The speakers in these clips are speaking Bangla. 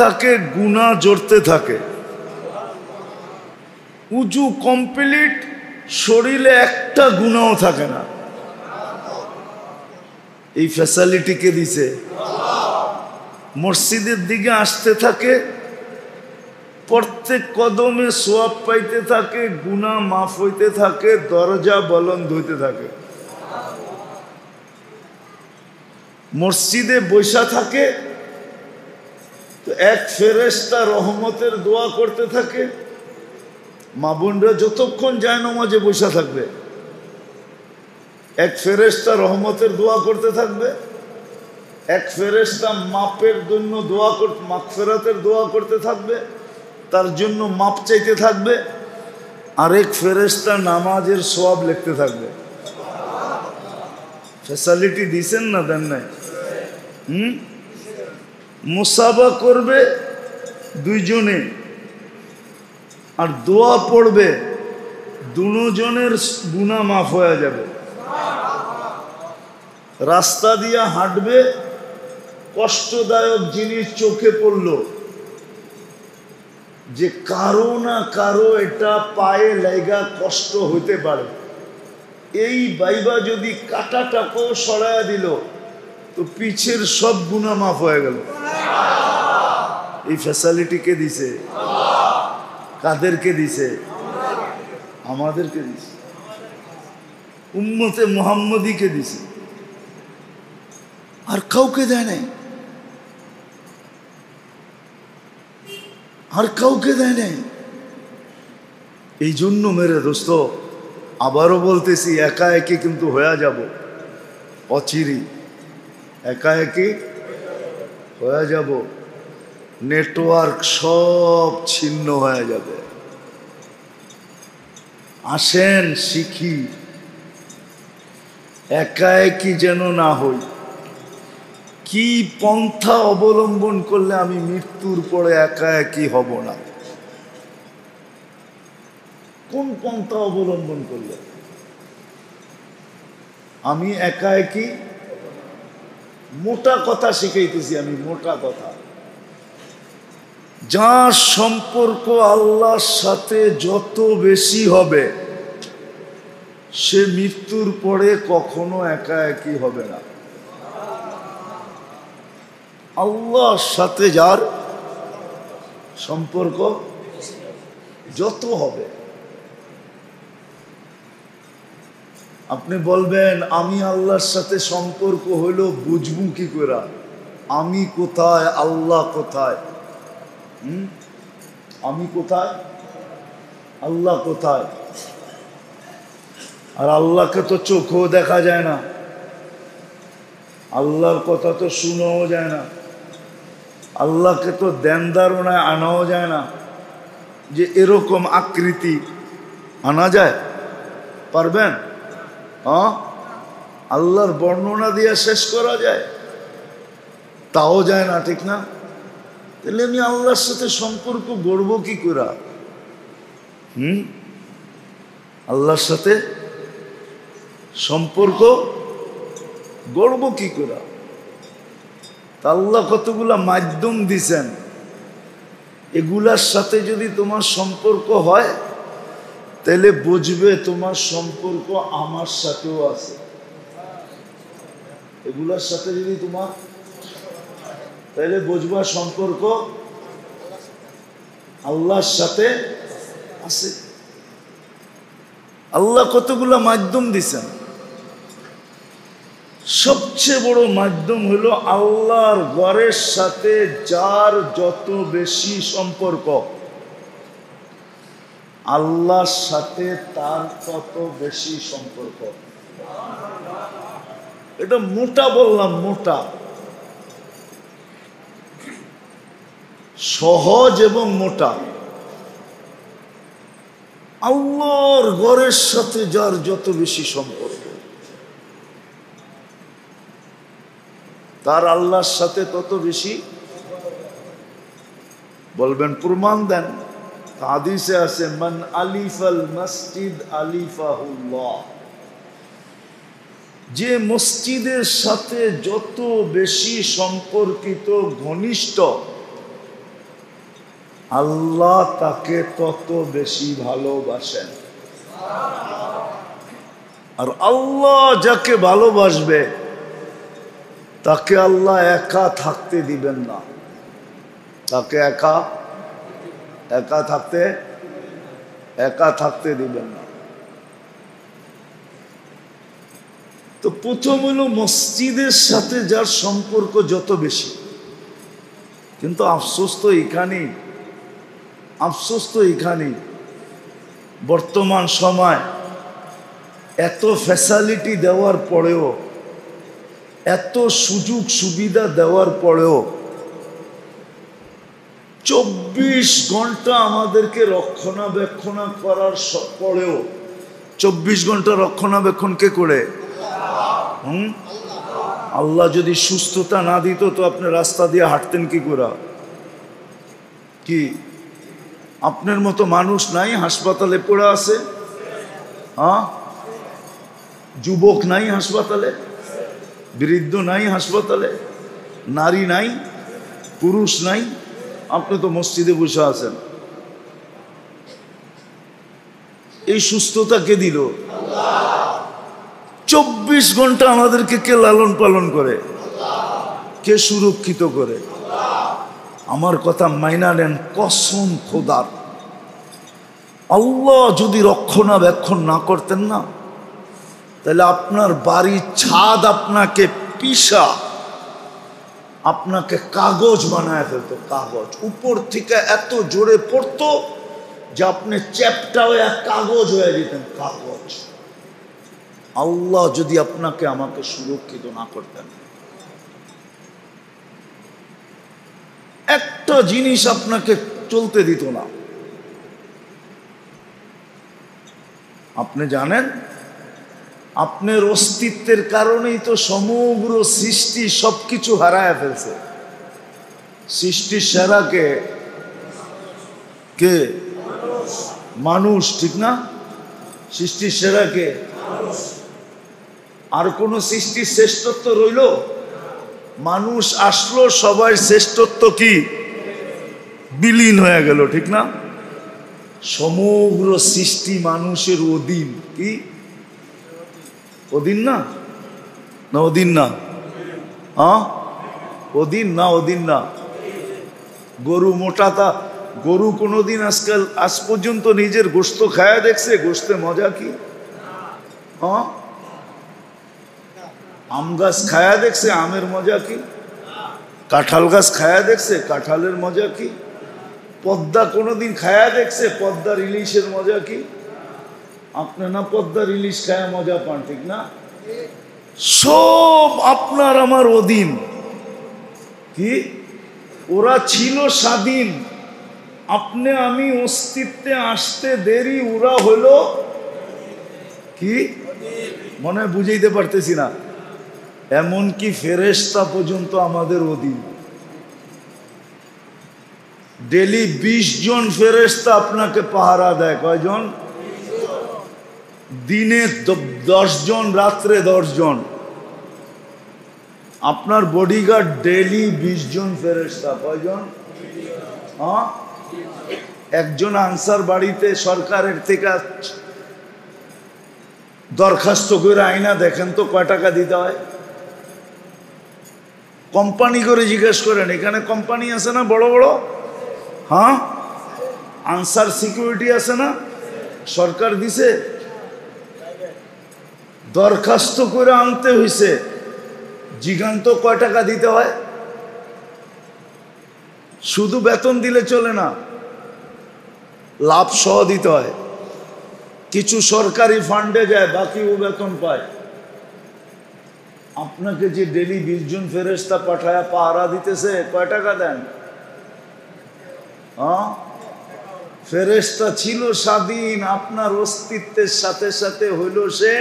থাকে গুনাহ জড়তে থাকে। উজু কমপ্লিট, শরীরে একটা গুনাহও থাকে না। এই ফ্যাসিলিটি কে দিছে? মসজিদের দিকে আসতে থাকে, প্রত্যেক কদমে সওয়াব পাইতে থাকে, গুনাহ মাফ হইতে থাকে, দরজা বুলন্দ হইতে থাকে। মসজিদে বসা থাকে তো এক ফেরেশতা রহমতের দোয়া করতে থাকে। মা বোনরা যতক্ষণ যায় নামাজে বসা থাকবে, এক ফেরেশতা রহমতের দোয়া করতে থাকবে, এক ফেরেশতা মাপের জন্য দোয়া করতে, মাগফিরাতের দোয়া করতে থাকবে, তার জন্য মাপ চাইতে থাকবে, আরেক ফেরেশতা নামাজের সওয়াব লিখতে থাকবে। ফ্যাসিলিটি দিছেন না দেন নাই? মুসাফা করবে দুইজনে, আর দোয়া পড়বে, দুজনের গুনাহ মাফ হয়ে যাবে। রাস্তা দিয়ে হাঁটবে, কষ্টদায়ক জিনিস চোখে পড়ল যে কারো না কারো এটা পায়ে লাগা কষ্ট হইতে পারে, এই বাইবা যদি কাটাটাকেও সরাইয়া দিল তো পিছের সব গুনাহ মাফ হয়ে গেল। এই ফ্যাসিলিটি কে দিছে? কাদেরকে দিছে? আমাদেরকে দিছে, উম্মতে মুহাম্মদীকে দিছে, আর কাউকে দেয় নাই, আর কাউকে দেয় নাই। এই জন্য মেরে দোস্ত, আবারও বলতেছি, একা একই কিন্তু হয়ে যাব অচিরি, একা একই হয়ে যাব, নেটওয়ার্ক সব ছিন্ন হয়ে যাবে। আসেন শিখি, একা একই যেন না হই। কি পন্থা অবলম্বন করলে আমি মৃত্যুর পরে একা একই হব না? কোন পন্থা অবলম্বন করলে আমি একা একই? মোটা কথা শিখাইতেছি আমি, মোটা কথা। যার সম্পর্ক আল্লাহর সাথে যত বেশি হবে, সে মৃত্যুর পরে কখনো একা একই হবে না। আল্লাহর সাথে যার সম্পর্ক যত হবে, আপনি বলবেন আমি আল্লাহর সাথে সম্পর্ক হইল বুঝবো কি করে? আমি কোথায়, আল্লাহ কোথায়? আমি কোথায়, আল্লাহ কোথায়? আর আল্লাহকে তো চোখেও দেখা যায় না, আল্লাহর কথা তো শুনাও যায় না, আল্লাহকে তো ধ্যান ধারণায় আনাও যায় না। যে এরকম আকৃতি আনা যায়? পারবেন? আল্লাহর বর্ণনা দিয়ে শেষ করা যায়? তাও যায় না, ঠিক না? তাহলে আমি আল্লাহর সাথে সম্পর্ক গড়ব কি করে? আল্লাহর সাথে সম্পর্ক গড়ব কি করে? আল্লাহ কতগুলা মাধ্যম দিছেন, এগুলার সাথে যদি তোমার সম্পর্ক হয় তাহলে বুঝবে তোমার সম্পর্ক আমার সাথেও আছে। এগুলার সাথে যদি তোমার, তাহলে বুঝবা সম্পর্ক আল্লাহর সাথে আছে। আল্লাহ কতগুলা মাধ্যম দিছেন, সবচেয়ে বড় মাধ্যম হলো আল্লাহর ঘরের সাথে যার যত বেশি সম্পর্ক, আল্লাহর সাথে তার তত বেশি সম্পর্ক। এটা মোটা বললাম, মোটা, সহজ এবং মোটা। আল্লাহর ঘরের সাথে যার যত বেশি সম্পর্ক, তার আল্লাহর সাথে তত বেশি। বলবেন প্রমাণ দেন? হাদিসে আছে, মান আলিফাল মসজিদ আলিফাহুল্লাহ। যে মসজিদের সাথে যত বেশি সম্পর্কিত, ঘনিষ্ঠ, আল্লাহ তাকে তত বেশি ভালোবাসেন। আর আল্লাহ যাকে ভালোবাসবে তাকে আল্লাহ একা থাকতে দিবেন না, তাকে একা থাকতে দিবেন না। তো প্রথম হলো মসজিদের সাথে যার সম্পর্ক যত বেশি, কিন্তু আফসোস তো এখানেই বর্তমান সময় এত ফ্যাসিলিটি দেওয়ার পরেও, এত সুযোগ সুবিধা দেওয়ার পরেও 24 ঘন্টা আমাদেরকে রক্ষণাবেক্ষণ করার পরেও 24 ঘন্টা রক্ষণাবেক্ষণ কে করে? আল্লাহ যদি সুস্থতা না দিত তো আপনি রাস্তা দিয়ে হাঁটতেন কি করে? কি আপনার মতো মানুষ নাই হাসপাতালে পড়ে আছে? যুবক নাই হাসপাতালে, বৃদ্ধ নাই হাসপাতালে, নারী নাই, পুরুষ নাই, আপনি তো মসজিদে বসে আছেন। এই সুস্থতা কে দিল? 24 ঘন্টা আমাদেরকে কে লালন পালন করে? কে সুরক্ষিত করে? আমার কথা মাইনা নেন, কসম খোদার। আল্লাহ যদি রক্ষণাবেক্ষণ না করতেন না, তাহলে আপনার বাড়ির ছাদ আপনাকে আপনাকে কাগজ বানায় ফেলতো। কাগজ উপর থেকে এত জোরে পড়তো যে আপনি চ্যাপটা হয়ে কাগজ হয়ে যেতেন। কাগজ। আল্লাহ যদি আপনাকে আমাকে সুরক্ষিত না করতেন, একটা জিনিস আপনাকে চলতে দিত না। আপনি জানেন, আপনার অস্তিত্বের কারণেই তো সমগ্র সৃষ্টি সবকিছু হারায় ফেলছে। সৃষ্টির সেরা কে? মানুষ, ঠিক না? সৃষ্টির সেরা কে? আর কোন সৃষ্টির শ্রেষ্ঠত্ব রইল? মানুষ আসলো, সবাই শ্রেষ্ঠত্ব কি বিলীন হয়ে গেল, ঠিক না? সমগ্র সৃষ্টি মানুষের অধীন। কি অধীন না? অধীন না? অধীন না। গরু মোটাতা, গরু কোনোদিন আজ পর্যন্ত নিজের গোশত খায়া দেখছে? গোশতে মজা কি? আম গাছ খায়া দেখছে? আমের মজা কি? কাঁঠাল গাছ খায়া দেখছে? কাঁঠালের মজা কি? পদ্মা কোনোদিন খায়া দেখছে? পদ্মার ইলিশের মজা কি? আপনি না পদ্মার ইলিশ খায়া মজা পান, ঠিক না? সব আপনার আমার অধীন। কি ওরা ছিল স্বাধীন, আপনি আমি অস্তিত্বে আসতে দেরি, ওরা হলো কি মনে হয় বুঝাইতে পারতেছি না। এমনকি ফেরেশতা পর্যন্ত আমাদের অধীন। ডেলি 20 জন ফেরেশতা আপনাকে পাহারা দেয়। কয়জন? দিনে 10 জন, রাত্রে 10 জন। আপনার বডিগার্ড ডেলি 20 জন ফেরেশতা। কয়জন? একজন আনসার বাড়িতে সরকারের থেকে দরখাস্ত করে আইনা দেখেন তো কয় টাকা দিতে হয়। কোম্পানি করে জিজ্ঞেস করেন, এখানে কোম্পানি আছে না বড় বড়? আনসার সিকিউরিটি আছে না? সরকার দিছে। দরখাস্ত করে আনতে হইছে, জিগান্ত কয় টাকা দিতে হয়। শুধু বেতন দিলে চলে না, লাভ সহ দিতে হয়। কিছু সরকারি ফান্ডে যায়, বাকি ও বেতন পায়। আপনাকে যে ডেলি 20 জন ফেরেশতা পাঠায়া পাহারা দিতেছে, কয় টাকা দেন? ফেরেশতা ছিল স্বাধীন, আপনার অস্তিত্বের সাথে সাথে হইল সে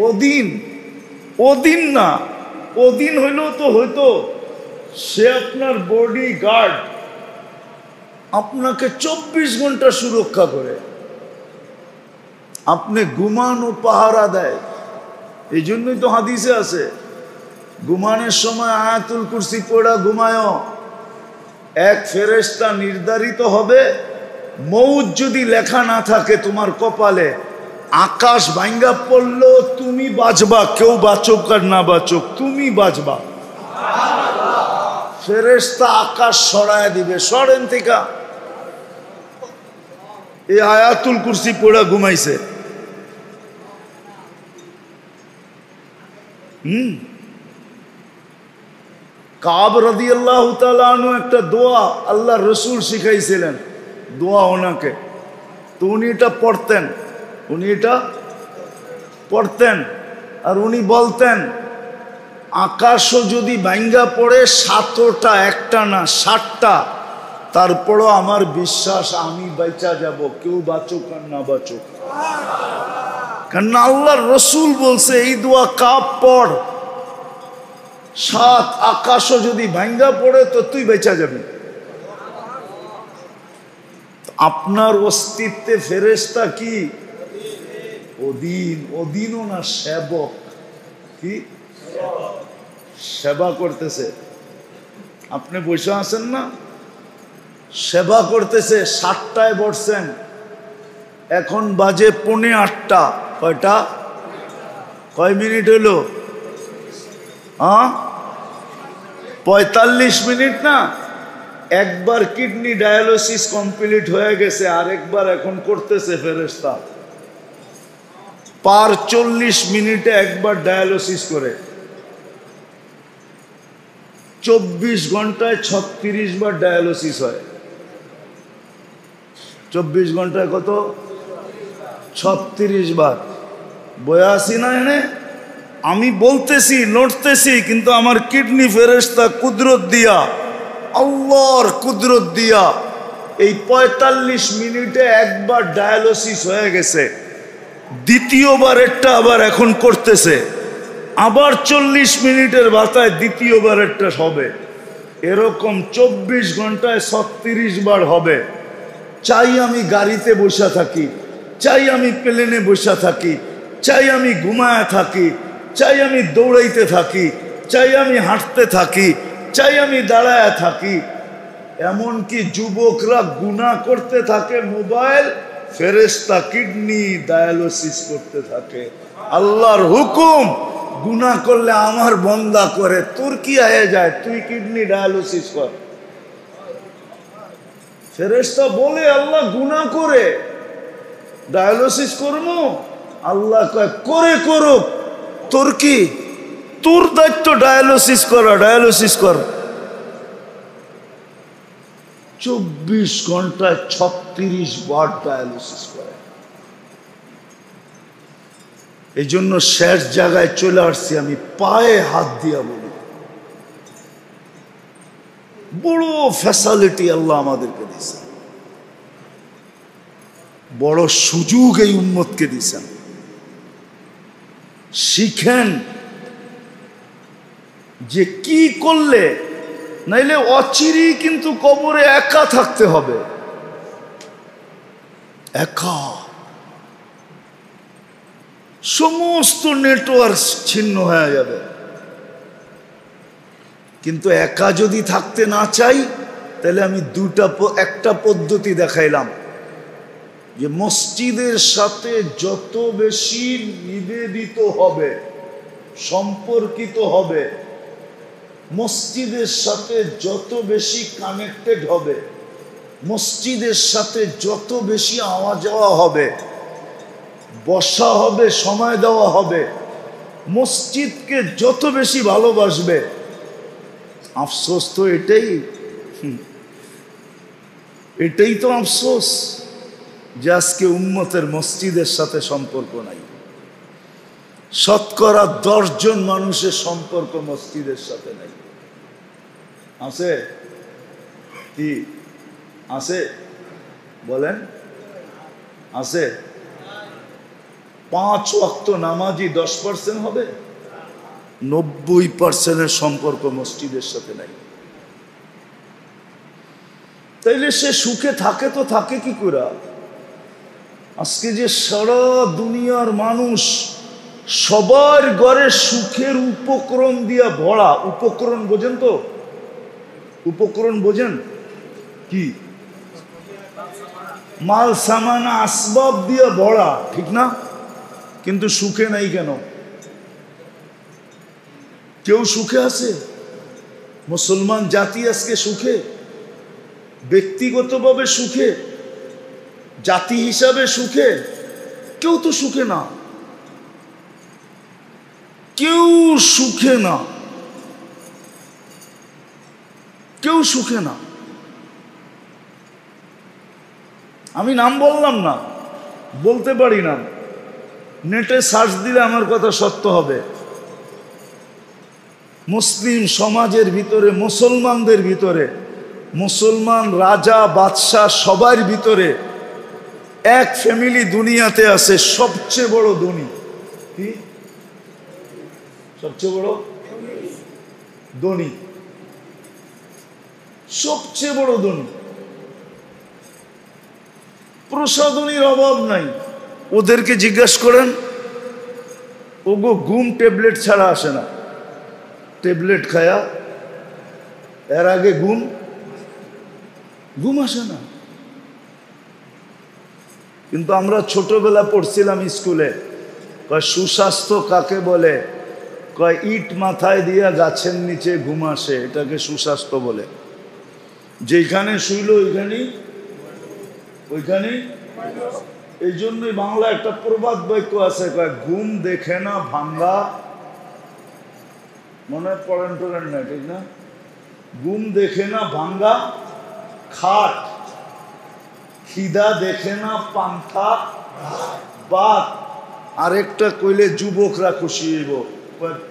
অধীন। অধীন না, অধীন হইলেও তো হইতো সে আপনার বডি গার্ড, আপনাকে 24 ঘন্টা সুরক্ষা করে। আপনি ঘুমান ও পাহারা দেয়। এই জন্যই তো হাদিসে আছে, ঘুমানোর সময় আয়াতুল কুরসি পড়া ঘুমায়। এক ফেরেশতা নির্ধারিত হবে, মৌত যদি লেখা না থাকে তোমার কপালে, আকাশ ভাঙ্গা পড়লো তুমি বাঁচবা, কেউ বাঁচুক আর না বাঁচুক তুমি বাঁচবা। ফেরেশতা আকাশ সরায় দিবে, সরেন থেকে এই আয়াতুল কুরসি পড়া ঘুমাইছে। কাব রাদিয়াল্লাহু তাআলা আনহু একটা দোয়া আল্লাহর রাসূল শিখাইছিলেন, দোয়া ওনাকে, তো উনি এটা পড়তেন আর উনি বলতেন আকাশও যদি ভাঙ্গা পড়ে 7টা, একটা না 7টা, তারপরও আমার বিশ্বাস আমি বেঁচা যাব, কেউ বাঁচুক আর না বাঁচুক। কারণ আল্লাহর রাসূল বলছে এই দোয়া কাব পড়, 7 আকাশও যদি ভাঙ্গা পড়ে তো তুই বেঁচা যাবি। আপনার অস্তিত্বে ফেরেশতা কি অধীনও না সেবক, কি সেবা করতেছে। আপনি বসে আছেন না, সেবা করতেছে, 7টায় বসছেন, এখন বাজে 7:45, কয়টা, কয় মিনিট হলো? 45 মিনিট না? একবার কিডনি ডায়ালিসিস কমপ্লিট হয়ে গেছে, আরেকবার এখন করতেছে ফেরেশতা। পার 40 মিনিটে একবার ডায়ালিসিস করে, 24 ঘন্টায় 36 বার ডায়ালিসিস হয়। 24 ঘন্টায় কত? 36 বার। বয়াসি না এনে আমি বলতেছি, লড়তেছি, কিন্তু আমার কিডনি ফেরেশতা কুদরত দিয়া, আল্লাহর কুদরত দিয়া এই 45 মিনিটে একবার ডায়ালিসিস হয়ে গেছে, দ্বিতীয়বার একটা আবার এখন করতেছে, আবার 40 মিনিটের বাতায় দ্বিতীয়বার একটা হবে, এরকম 24 ঘন্টায় 36 বার হবে। চাই আমি গাড়িতে বসে থাকি, চাই আমি প্লেনে বসে থাকি, চাই আমি ঘুমায় থাকি, চাই আমি দৌড়াইতে থাকি, চাই আমি হাঁটতে থাকি, চাই আমি দাঁড়ায় থাকি, এমনকি যুবকরা গুনাহ করতে থাকে মোবাইল, ফেরেশতা কিডনি ডায়ালিসিস করতে থাকে। আল্লাহর হুকুম, গুনাহ করলে আমার বন্দা করে, তোর কি হয়ে যায়, তুই কিডনি ডায়ালিসিস কর। ফেরেশতা বলে আল্লাহ গুনাহ করে ডায়ালিসিস করবো, আল্লাহ কয় করে করুক, তোর কি, তোর দায়িত্ব ডায়ালিসিস করা, ডায়ালিসিস কর। 24 ঘন্টায় 36 বার ডায়ালিসিস করে। এই জন্য শেষ জায়গায় চলে আসছি, আমি পায়ে হাত দিয়া বলি, বড় ফ্যাসিলিটি আল্লাহ আমাদেরকে দিয়েছেন, বড় সুযোগ এই উম্মতকে দিয়েছেন। শিখেন যে কি করলে, নাইলে অচিরেই কিন্তু কবরে একা থাকতে হবে, একা, সমস্ত নেটওয়ার্ক ছিন্ন হয়ে যাবে। কিন্তু একা যদি থাকতে না চাই, তাহলে আমি একটা পদ্ধতি দেখাইলাম, যে মসজিদের সাথে যত বেশি নিবেদিত হবে, সম্পর্কিত হবে, মসজিদের সাথে যত বেশি কানেক্টেড হবে, মসজিদের সাথে যত বেশি আওয়া যাওয়া হবে, বসা হবে, সময় দেওয়া হবে, মসজিদকে যত বেশি ভালোবাসবে। আফসোস তো এটাই তো আফসোস যে আজকে উম্মতের মসজিদের সাথে সম্পর্ক নাই। শতকরা 10 জন মানুষের সম্পর্ক মসজিদের সাথে নাই। আছে কি? আছে? বলেন আছে? 5 ওয়াক্ত নামাজি 10% হবে? 90% সম্পর্ক মসজিদের সাথে নাই। তাইলে সে সুখে থাকে তো থাকে কি করে? আজকে যে সারা দুনিয়ার মানুষ সবার ঘরে সুখের উপকরণ দিয়া ভরা। উপকরণ বোঝেন তো? উপকরণ বোঝেন? কি মাল সামান আসবাব দিয়ে ভরা, ঠিক না? কিন্তু সুখে নাই কেন? কেউ সুখে আছে? মুসলমান জাতি আজকে সুখে? ব্যক্তিগতভাবে সুখে, জাতি হিসাবে সুখে? কেউ তো সুখে না, কেউ সুখে না, কেউ সুখে না। আমি নাম বললাম না, বলতে পারি না, নেটে সার্চ দিলে আমার কথা সত্য হবে। মুসলিম সমাজের ভিতরে, মুসলমানদের ভিতরে, মুসলমান রাজা বাদশাহ সবার ভিতরে এক ফ্যামিলি দুনিয়াতে আছে সবচেয়ে বড় ধনী। কি সবচেয়ে বড় ধনী? সবচেয়ে বড় ধনী। প্রসাধনীর অভাব নাই। ওদেরকে জিজ্ঞাসা করেন, ওগো ঘুম ট্যাবলেট ছাড়া আসে না। ট্যাবলেট খায়া এর আগে ঘুম আসে না। কিন্তু আমরা ছোটবেলা পড়ছিলাম স্কুলে, কয় সুস্বাস্থ্য কাকে বলে? কয় ইট মাথায় দিয়া গাছের নিচে ঘুম আসে, এটাকে সুস্বাস্থ্য বলে। যেখানে শুইল ওইখানেই। এই জন্যই বাংলা একটা প্রবাদ বাক্য আছে, কয় ঘুম দেখে না ভাঙ্গা, মনে পড়েন না, ঠিক না? ঘুম দেখে না ভাঙ্গা খাট, খিদা দেখে না পান্থা বাত। আরেকটা কইলে যুবকরা খুশি হইব,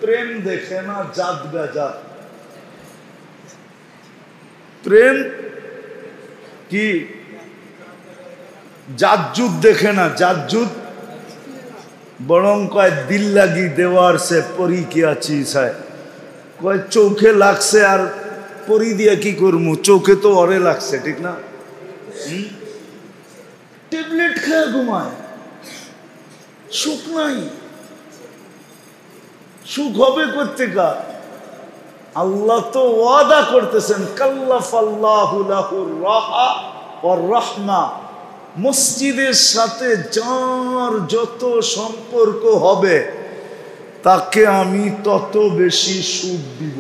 প্রেম দেখে না জাত বেজাত। প্রেম কি জাতজুত দেখে না, জাতজুত বরং কয় দিল লাগি দেওয়ার সে পরি কি আছিস। কয় চোখে লাগছে আর পরি দিয়া কি করবো, চোখে তো অরে লাগছে, ঠিক না? ট্যাবলেট খেয়ে ঘুমায়, সুখ নাই। সুখ হবে কোত্থেকা? আল্লাহ তো ওয়াদা করতেছেন, কাল্লাফাল্লাহু লাহুর রাহা ওয়ার রাহমা। মসজিদের সাথে যার যত সম্পর্ক হবে তাকে আমি তত বেশি সুখ দিব।